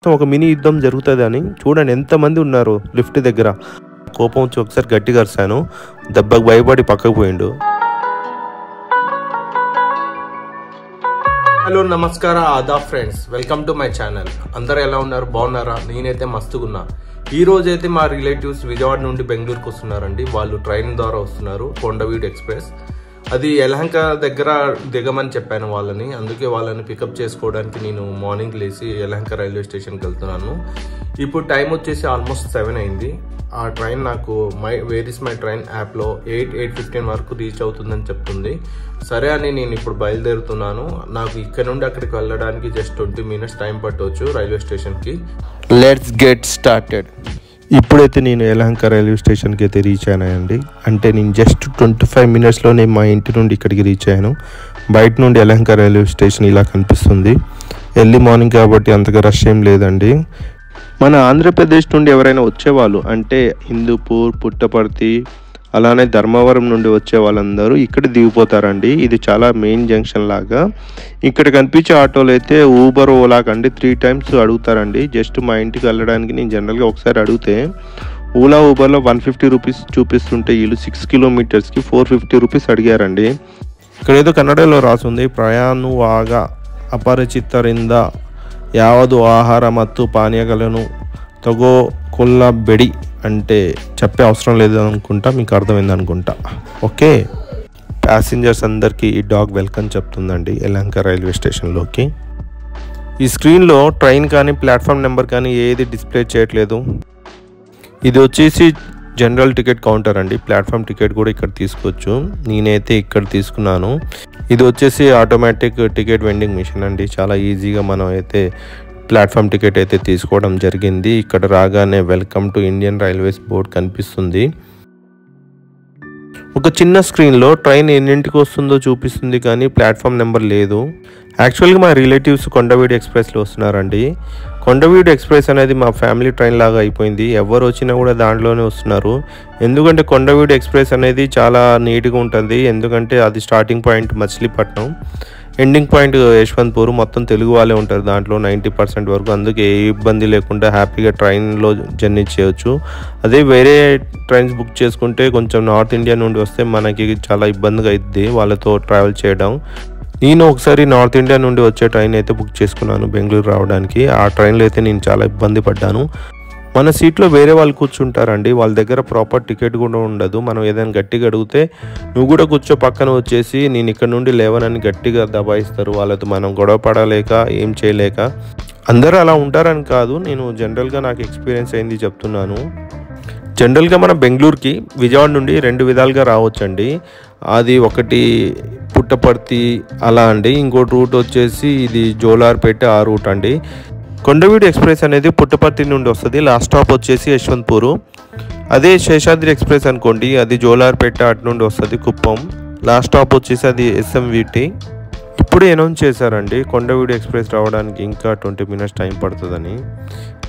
మొత్తం ఒక మినీ యుద్ధం జరుగుతుందని. చూడండి ఎంతమంది ఉన్నారు లిఫ్ట్ దగ్గర. కోపం వచ్చి ఒకసారి గట్టిగా అరిశాను, దెబ్బకు భయపడి పక్కకు పోయిండు. హలో నమస్కారం, ఆదాబ్ friends, welcome to my channel. అందరూ ఎలా ఉన్నారు? బాగున్నారా? నేనైతే మస్తుగున్నా. ఈ రోజు అయితే మా రిలేటివ్స్ విజయవాడ నుండి బెంగళూరుకు వస్తున్నారండి. వాళ్ళు ట్రైన్ ద్వారా వస్తున్నారు, కొండవీడు ఎక్స్ప్రెస్. అది యలహంక దగ్గర దిగమని చెప్పాను వాళ్ళని, అందుకే వాళ్ళని పికప్ చేసుకోవడానికి నేను మార్నింగ్ లేచి యలహంక రైల్వే స్టేషన్కి వెళ్తున్నాను. ఇప్పుడు టైం వచ్చేసి ఆల్మోస్ట్ 7 అయింది. ఆ ట్రైన్ నాకు వేర్ ఇస్ మై ట్రైన్ యాప్లో 8:15 వరకు రీచ్ అవుతుందని చెప్తుంది. సరే అని నేను ఇప్పుడు బయలుదేరుతున్నాను. నాకు ఇక్కడ నుండి అక్కడికి వెళ్ళడానికి జస్ట్ 20 మినిట్స్ టైం పట్టవచ్చు రైల్వే స్టేషన్కి. Let's get started. ఇప్పుడైతే నేను యలహంక రైల్వే స్టేషన్కి అయితే రీచ్ అయ్యానండి. అంటే నేను జస్ట్ 25 మినిట్స్లోనే మా ఇంటి నుండి ఇక్కడికి రీచ్ అయ్యాను. బయట నుండి యలహంక రైల్వే స్టేషన్ ఇలా కనిపిస్తుంది. ఎర్లీ మార్నింగ్ కాబట్టి అంతగా రష్ ఏం లేదండి. మన ఆంధ్రప్రదేశ్ నుండి ఎవరైనా వచ్చేవాళ్ళు అంటే హిందూపూర్, పుట్టపర్తి, అలానే ధర్మవరం నుండి వచ్చే వాళ్ళందరూ ఇక్కడ దిగిపోతారండి. ఇది చాలా మెయిన్ జంక్షన్ లాగా. ఇక్కడ కనిపించే ఆటోలు అయితే ఊబర్, ఓలా కండి 3 టైమ్స్ అడుగుతారండి. జస్ట్ మా ఇంటికి వెళ్ళడానికి నేను జనరల్గా ఒకసారి అడిగితే ఓలా, ఊబర్లో 150 రూపీస్ చూపిస్తుంటే వీళ్ళు 6 కిలోమీటర్స్కి 450 రూపీస్ అడిగారండి. ఇక్కడ ఏదో కన్నడలో రాసుంది, ప్రయాణుವಾಗ ಅಪರಿಚಿತರಿಂದ యావదు ఆహార ಮತ್ತು పానీయాలను తగోకొల్లబెడి అంటే చెప్పే అవసరం లేదు అనుకుంటా, మీకు అర్థమైంది అనుకుంటా. ఓకే, ప్యాసింజర్స్ అందరికీ ఈ డాగ్ వెల్కమ్ చెప్తుందండి యలహంక రైల్వే స్టేషన్లోకి. ఈ స్క్రీన్లో ట్రైన్ కానీ ప్లాట్ఫామ్ నెంబర్ కానీ ఏది డిస్ప్లే చేయట్లేదు. ఇది వచ్చేసి జనరల్ టికెట్ కౌంటర్ అండి. ప్లాట్ఫామ్ టికెట్ కూడా ఇక్కడ తీసుకోవచ్చు. నేనైతే ఇక్కడ తీసుకున్నాను. ఇది వచ్చేసి ఆటోమేటిక్ టికెట్ వెండింగ్ మిషన్ అండి. చాలా ఈజీగా మనం అయితే ప్లాట్ఫామ్ టికెట్ అయితే తీసుకోవడం జరిగింది. ఇక్కడ రాగానే welcome to Indian railways board కనిపిస్తుంది. ఒక చిన్న స్క్రీన్లో ట్రైన్ ఎన్నింటికి వస్తుందో చూపిస్తుంది, కానీ ప్లాట్ఫామ్ నెంబర్ లేదు. యాక్చువల్గా మా రిలేటివ్స్ కొండవీడు ఎక్స్ప్రెస్లో వస్తున్నారండి. కొండవీడు ఎక్స్ప్రెస్ అనేది మా ఫ్యామిలీ ట్రైన్ లాగా అయిపోయింది. ఎవరు వచ్చినా కూడా దాంట్లోనే వస్తున్నారు. ఎందుకంటే కొండవీడు ఎక్స్ప్రెస్ అనేది చాలా నీట్గా ఉంటుంది. ఎందుకంటే అది starting point Machilipatnam, ending point Yeshwantpur. మొత్తం తెలుగు వాళ్ళే ఉంటారు దాంట్లో 90% వరకు. అందుకే ఏ ఇబ్బంది లేకుండా హ్యాపీగా ట్రైన్లో జర్నీ చేయొచ్చు. అదే వేరే ట్రైన్స్ బుక్ చేసుకుంటే కొంచెం నార్త్ ఇండియా నుండి వస్తే మనకి చాలా ఇబ్బందిగా అవుతుంది వాళ్ళతో ట్రావెల్ చేయడం. నేను ఒకసారి నార్త్ ఇండియా నుండి వచ్చే ట్రైన్ అయితే బుక్ చేసుకున్నాను బెంగళూరు రావడానికి. ఆ ట్రైన్లో అయితే నేను చాలా ఇబ్బంది పడ్డాను. మన సీట్లో వేరే వాళ్ళు కూర్చుంటారండి, వాళ్ళ దగ్గర ప్రాపర్ టికెట్ కూడా ఉండదు. మనం ఏదైనా గట్టిగా అడిగితే నువ్వు కూడా కూర్చో పక్కన వచ్చేసి నేను ఇక్కడ నుండి లేవనని గట్టిగా దబాయిస్తారు. వాళ్ళతో మనం గొడవ పడలేక ఏం చేయలేక. అందరూ అలా ఉంటారని కాదు, నేను జనరల్గా నాకు ఎక్స్పీరియన్స్ అయింది చెప్తున్నాను. జనరల్గా మన బెంగళూరుకి విజయవాడ నుండి 2 విధాలుగా రావచ్చండి. అది ఒకటి పుట్టపర్తి అలా అండి, ఇంకోటి రూట్ వచ్చేసి ఇది జోలార్పేట ఆ రూట్ అండి. కొండవీడు ఎక్స్ప్రెస్ అనేది పుట్టపర్తి నుండి వస్తుంది. లాస్ట్ స్టాప్ వచ్చేసి యశ్వంత్పూర్. అదే శేషాద్రి ఎక్స్ప్రెస్ అనుకోండి, అది జోలార్పేట అటు నుండి వస్తుంది కుప్పం. లాస్ట్ స్టాప్ వచ్చేసి అది SMVT. ఇప్పుడు అనౌన్స్ చేశారండి కొండవీడు ఎక్స్ప్రెస్ రావడానికి ఇంకా 20 మినిట్స్ టైం పడుతుందని.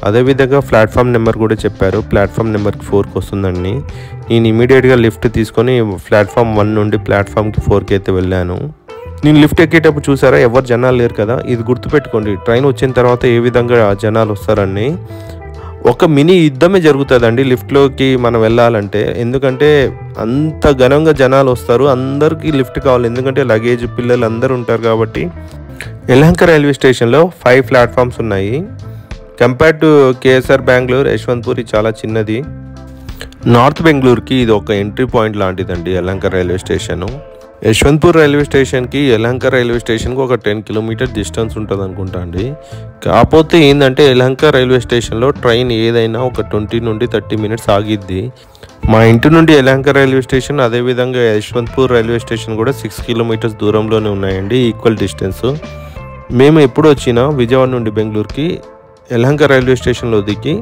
అదేవిధంగా ప్లాట్ఫామ్ నెంబర్ కూడా చెప్పారు. ప్లాట్ఫామ్ నెంబర్కి 4కి వస్తుందండి. నేను ఇమీడియట్గా లిఫ్ట్ తీసుకొని ప్లాట్ఫామ్ 1 నుండి ప్లాట్ఫామ్కి 4కి అయితే వెళ్ళాను. నేను లిఫ్ట్ ఎక్కేటప్పుడు చూసారా ఎవరు జనాలు లేరు కదా. ఇది గుర్తుపెట్టుకోండి, ట్రైన్ వచ్చిన తర్వాత ఏ విధంగా జనాలు వస్తారని. ఒక మినీ యుద్ధమే జరుగుతుందండి లిఫ్ట్లోకి మనం వెళ్ళాలంటే. ఎందుకంటే అంత ఘనంగా జనాలు వస్తారు, అందరికీ లిఫ్ట్ కావాలి. ఎందుకంటే లగేజ్, పిల్లలు అందరూ ఉంటారు కాబట్టి. యలహంక రైల్వే స్టేషన్లో 5 ప్లాట్ఫామ్స్ ఉన్నాయి. Compare to KSR Bengaluru, Yeshwantpur చాలా చిన్నది. నార్త్ బెంగళూరుకి ఇది ఒక ఎంట్రీ పాయింట్ లాంటిదండి Yelahanka railway station. Yeshwantpur railway స్టేషన్కి యలహంక రైల్వే స్టేషన్కి ఒక 10 కిలోమీటర్ డిస్టెన్స్ ఉంటుంది అనుకుంటా అండి. కాకపోతే ఏంటంటే యలహంక రైల్వే స్టేషన్లో ట్రైన్ ఏదైనా ఒక 20 నుండి 30 మినిట్స్ ఆగిద్ది. మా ఇంటి నుండి యలహంక రైల్వే స్టేషన్, అదేవిధంగా యశ్వంత్పూర్ రైల్వే స్టేషన్ కూడా 6 కిలోమీటర్స్ దూరంలోనే ఉన్నాయండి, ఈక్వల్ డిస్టెన్స్. మేము ఎప్పుడు వచ్చినా విజయవాడ నుండి బెంగళూరుకి యలహంక రైల్వే స్టేషన్లో దిగి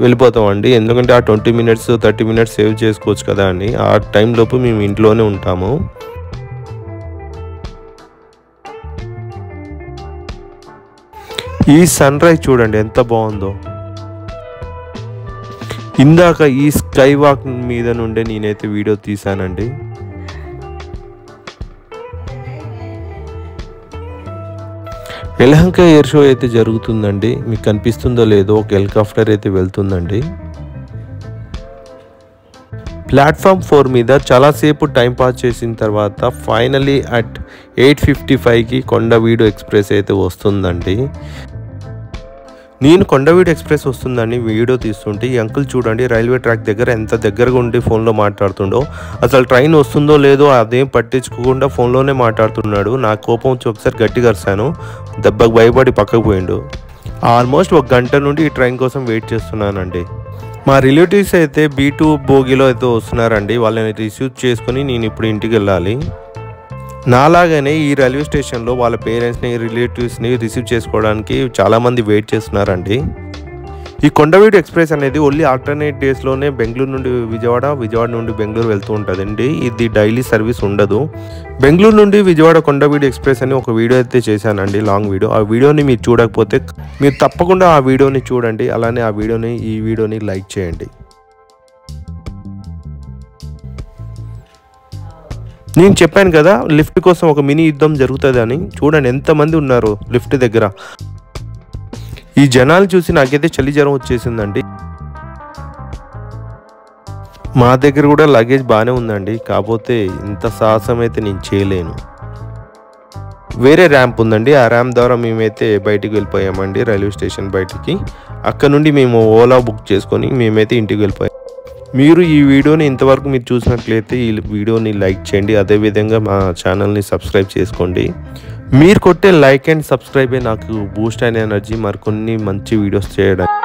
వెళ్ళిపోతామండి. ఎందుకంటే ఆ 20 మినిట్స్ 30 మినిట్స్ సేవ్ చేసుకోవచ్చు కదా అని. ఆ టైంలోపు మేము ఇంట్లోనే ఉంటాము. ఈ సన్ రైజ్ చూడండి ఎంత బాగుందో. ఇందాక ఈ స్కై వాక్ మీద నుండే నేనైతే వీడియో తీసానండి. యలహంక ఎయిర్ షో అయితే జరుగుతుందండి. మీకు కనిపిస్తుందో లేదో ఒక హెలికాప్టర్ అయితే వెళ్తుందండి. ప్లాట్ఫామ్ 4 మీద చాలాసేపు టైం పాస్ చేసిన తర్వాత ఫైనలీ అట్ 8:55కి కొండవీడు ఎక్స్ప్రెస్ అయితే వస్తుందండి. నేను కొండవీడు ఎక్స్ప్రెస్ వస్తుందని వీడియో తీస్తుంటే ఈ అంకుల్ చూడండి రైల్వే ట్రాక్ దగ్గర ఎంత దగ్గరగా ఉండి ఫోన్లో మాట్లాడుతుండో. అసలు ట్రైన్ వస్తుందో లేదో అదేం పట్టించుకోకుండా ఫోన్లోనే మాట్లాడుతున్నాడు. నా కోపం వచ్చి ఒకసారి గట్టిగా అరిశాను. దెబ్బకు భయపడి పక్కకు పోయిండు. ఆల్మోస్ట్ 1 గంట నుండి ఈ ట్రైన్ కోసం వెయిట్ చేస్తున్నానండి. మా రిలేటివ్స్ అయితే B2 బోగిలో అయితే వస్తున్నారండి. వాళ్ళని రిసీవ్ చేసుకొని నేను ఇప్పుడు ఇంటికి వెళ్ళాలి. నాలాగానే ఈ రైల్వే స్టేషన్లో వాళ్ళ పేరెంట్స్ని రిలేటివ్స్ని రిసీవ్ చేసుకోవడానికి చాలామంది వెయిట్ చేస్తున్నారండి. ఈ కొండవీడు ఎక్స్ప్రెస్ అనేది ఓన్లీ ఆల్టర్నేట్ డేస్లోనే బెంగళూరు నుండి విజయవాడ నుండి బెంగళూరు వెళ్తూ ఉంటుందండి. ఇది డైలీ సర్వీస్ ఉండదు. బెంగళూరు నుండి విజయవాడ కొండవీడు ఎక్స్ప్రెస్ అని ఒక వీడియో అయితే చేశానండి, లాంగ్ వీడియో. ఆ వీడియోని మీరు చూడకపోతే మీరు తప్పకుండా ఆ వీడియోని చూడండి. అలానే ఈ వీడియోని లైక్ చేయండి. నేను చెప్పాను కదా లిఫ్ట్ కోసం ఒక మినీ యుద్ధం జరుగుతుంది అని. చూడండి ఎంతమంది ఉన్నారు లిఫ్ట్ దగ్గర. ఈ జనాలు చూసి నాకైతే చలి జ్వరం వచ్చేసిందండి. మా దగ్గర కూడా లగేజ్ బాగానే ఉందండి, కాకపోతే ఇంత సాహసం అయితే నేను చేయలేను. వేరే ర్యాంప్ ఉందండి, ఆ ర్యాంప్ ద్వారా మేమైతే బయటికి వెళ్ళిపోయామండి రైల్వే స్టేషన్ బయటికి. అక్కడ నుండి మేము ఓలా బుక్ చేసుకొని మేమైతే ఇంటికి వెళ్ళిపోయాం. మీరు ఈ వీడియోని ఇంతవరకు మీరు చూసినట్లయితే ఈ వీడియోని లైక్ చేయండి. అదేవిధంగా మా ఛానల్ని సబ్స్క్రైబ్ చేసుకోండి. మీరు కొట్టే లైక్ అండ్ సబ్స్క్రైబే నాకు బూస్ట్ అయిన ఎనర్జీ మరికొన్ని మంచి వీడియోస్ చేయడానికి.